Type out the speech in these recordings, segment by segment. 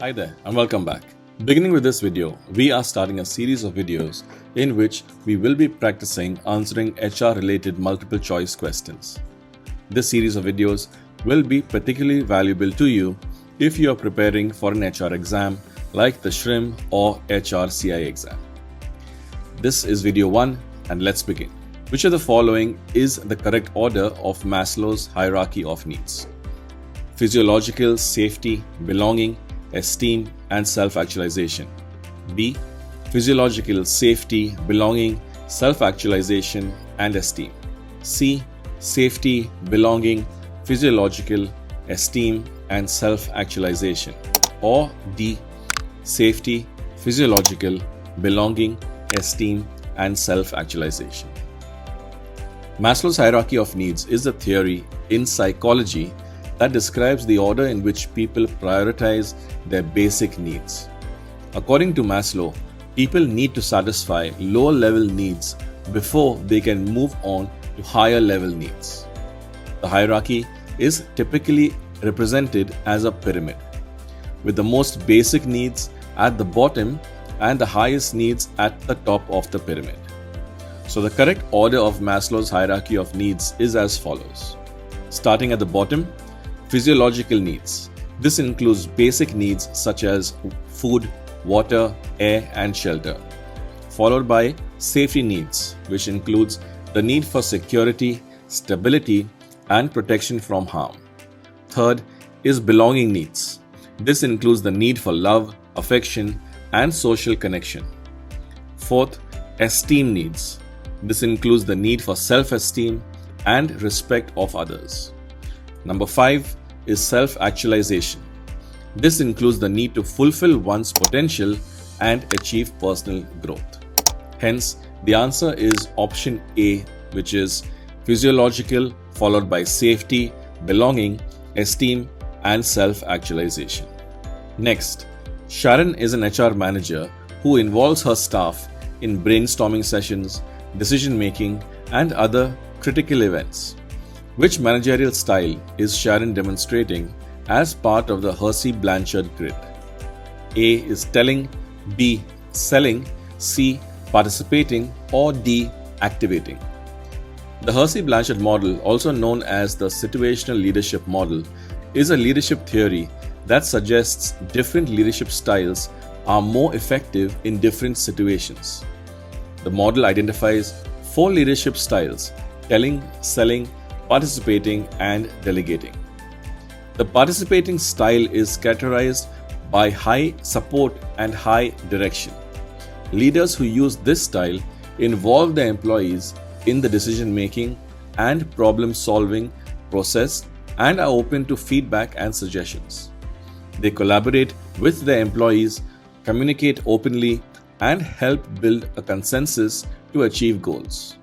Hi there and welcome back. Beginning with this video, we are starting a series of videos in which we will be practicing answering HR related multiple choice questions. This series of videos will be particularly valuable to you if you are preparing for an HR exam like the SHRM or HRCI exam. This is video 1 and let's begin. Which of the following is the correct order of Maslow's hierarchy of needs? Physiological, safety, belonging, esteem and self-actualization. B. Physiological, safety, belonging, self-actualization and esteem. C. Safety, belonging, physiological, esteem and self-actualization. Or D. Safety, physiological, belonging, esteem and self-actualization. Maslow's hierarchy of needs is a theory in psychology that describes the order in which people prioritize their basic needs. According to Maslow, people need to satisfy lower level needs before they can move on to higher level needs. The hierarchy is typically represented as a pyramid, with the most basic needs at the bottom and the highest needs at the top of the pyramid. So the correct order of Maslow's hierarchy of needs is as follows. Starting at the bottom, physiological needs. This includes basic needs such as food, water, air, and shelter. Followed by safety needs, which includes the need for security, stability, and protection from harm. Third is belonging needs. This includes the need for love, affection, and social connection. Fourth, esteem needs. This includes the need for self-esteem and respect of others. Number 5 is self-actualization. This includes the need to fulfill one's potential and achieve personal growth. Hence, the answer is option A, which is physiological followed by safety, belonging, esteem, and self-actualization. Next, Sharon is an HR manager who involves her staff in brainstorming sessions, decision-making, and other critical events. Which managerial style is Sharon demonstrating as part of the Hertzbergs grid? A is telling, B selling, C participating, or D activating. The Hertzbergs model, also known as the situational leadership model, is a leadership theory that suggests different leadership styles are more effective in different situations. The model identifies 4 leadership styles: telling, selling, participating, and delegating. The participating style is characterized by high support and high direction. Leaders who use this style involve their employees in the decision-making and problem-solving process and are open to feedback and suggestions. They collaborate with their employees, communicate openly, and help build a consensus to achieve goals.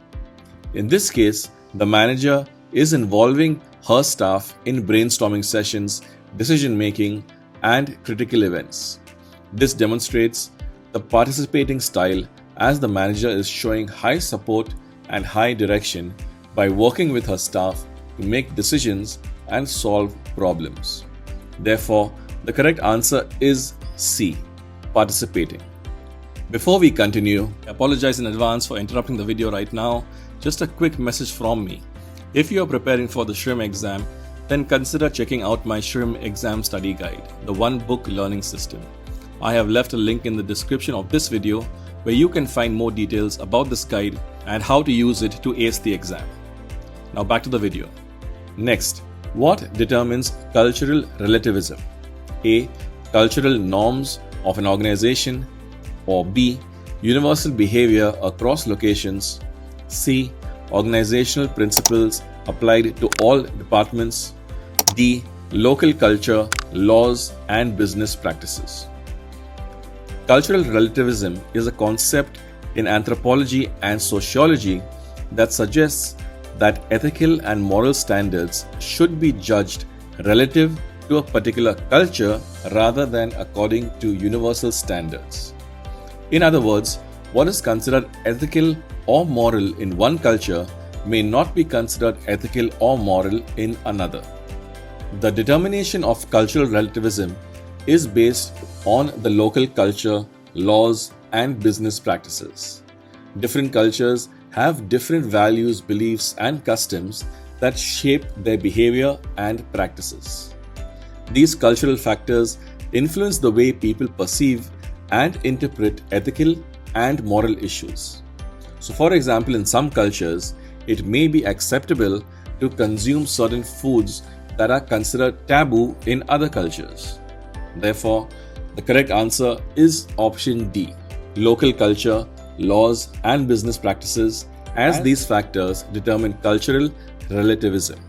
In this case, the manager is involving her staff in brainstorming sessions, decision-making, and critical events. This demonstrates the participating style as the manager is showing high support and high direction by working with her staff to make decisions and solve problems. Therefore, the correct answer is C, participating. Before we continue, I apologize in advance for interrupting the video right now. Just a quick message from me. If you are preparing for the SHRM exam, then consider checking out my SHRM exam study guide, the one-book learning system. I have left a link in the description of this video where you can find more details about this guide and how to use it to ace the exam. Now back to the video. Next, what determines cultural relativism? A. Cultural norms of an organization, or B. Universal behavior across locations, C. Organizational principles applied to all departments, D. Local culture, laws, and business practices. Cultural relativism is a concept in anthropology and sociology that suggests that ethical and moral standards should be judged relative to a particular culture rather than according to universal standards. In other words, what is considered ethical or moral in one culture may not be considered ethical or moral in another. The determination of cultural relativism is based on the local culture, laws, and business practices. Different cultures have different values, beliefs, and customs that shape their behavior and practices. These cultural factors influence the way people perceive and interpret ethical and moral issues. So, for example, in some cultures, it may be acceptable to consume certain foods that are considered taboo in other cultures. Therefore, the correct answer is option D, local culture, laws, and business practices, as these factors determine cultural relativism.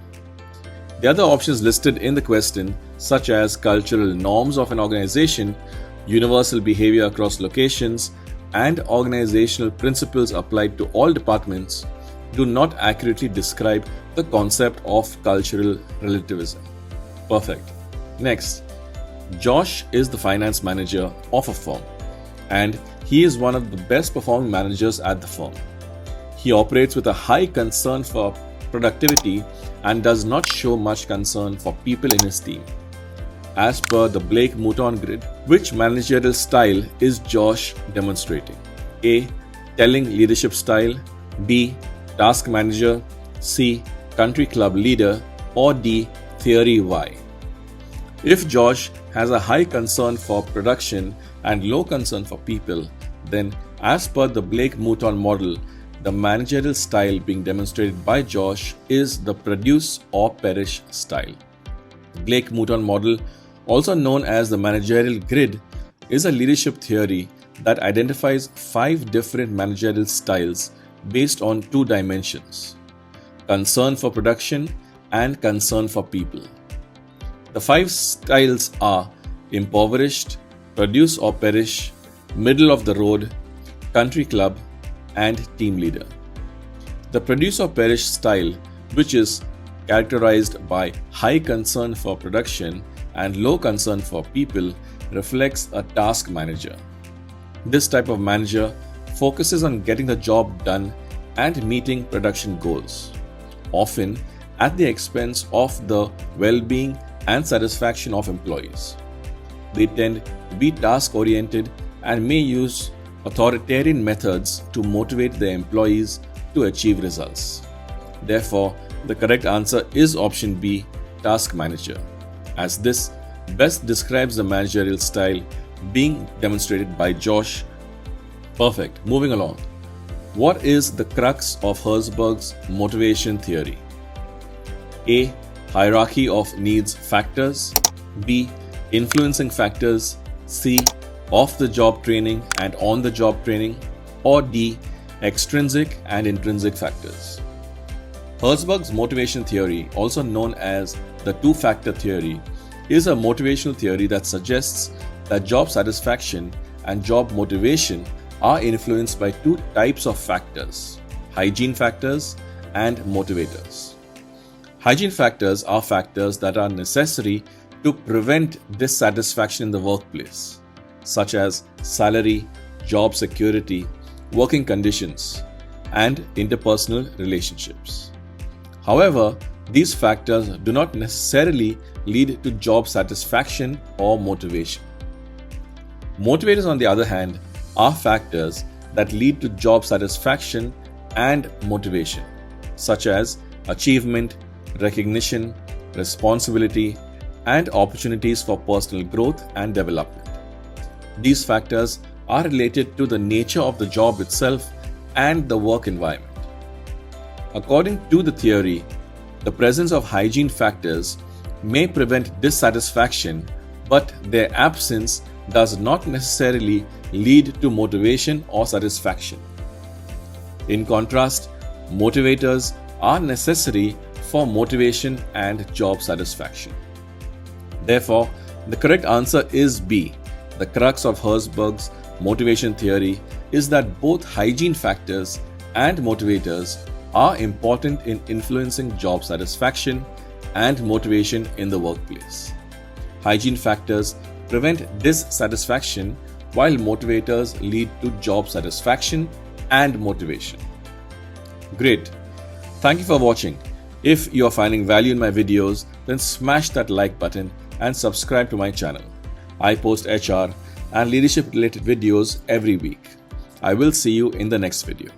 The other options listed in the question, such as cultural norms of an organization, universal behavior across locations, and organizational principles applied to all departments, do not accurately describe the concept of cultural relativism. Perfect. Next, Josh is the finance manager of a firm, and he is one of the best performing managers at the firm. He operates with a high concern for productivity and does not show much concern for people in his team. As per the Blake-Mouton grid, which managerial style is Josh demonstrating? A. Telling leadership style, B. Task manager, C. Country club leader, or D. Theory Y. If Josh has a high concern for production and low concern for people, then as per the Blake-Mouton model, the managerial style being demonstrated by Josh is the produce or perish style. The Blake-Mouton model, also known as the managerial grid, is a leadership theory that identifies 5 different managerial styles based on 2 dimensions: concern for production and concern for people. The 5 styles are impoverished, produce or perish, middle of the road, country club, and team leader. The produce or perish style, which is characterized by high concern for production and low concern for people, reflects a task manager. This type of manager focuses on getting the job done and meeting production goals, often at the expense of the well-being and satisfaction of employees. They tend to be task-oriented and may use authoritarian methods to motivate their employees to achieve results. Therefore, the correct answer is option B, task manager, as this best describes the managerial style being demonstrated by Josh. Perfect. Moving along. What is the crux of Hertzbergs' motivation theory? A. Hierarchy of needs factors. B. Influencing factors. C. Off-the-job training and on-the-job training. Or D. Extrinsic and intrinsic factors. Hertzbergs' motivation theory, also known as the two-factor theory, is a motivational theory that suggests that job satisfaction and job motivation are influenced by 2 types of factors: hygiene factors and motivators. Hygiene factors are factors that are necessary to prevent dissatisfaction in the workplace, such as salary, job security, working conditions, and interpersonal relationships. However, these factors do not necessarily lead to job satisfaction or motivation. Motivators, on the other hand, are factors that lead to job satisfaction and motivation, such as achievement, recognition, responsibility, and opportunities for personal growth and development. These factors are related to the nature of the job itself and the work environment. According to the theory, the presence of hygiene factors may prevent dissatisfaction, but their absence does not necessarily lead to motivation or satisfaction. In contrast, motivators are necessary for motivation and job satisfaction. Therefore, the correct answer is B. The crux of Hertzbergs' motivation theory is that both hygiene factors and motivators are important in influencing job satisfaction and motivation in the workplace. Hygiene factors prevent dissatisfaction, while motivators lead to job satisfaction and motivation. Great. Thank you for watching. If you are finding value in my videos, then smash that like button and subscribe to my channel. I post HR and leadership related videos every week. I will see you in the next video.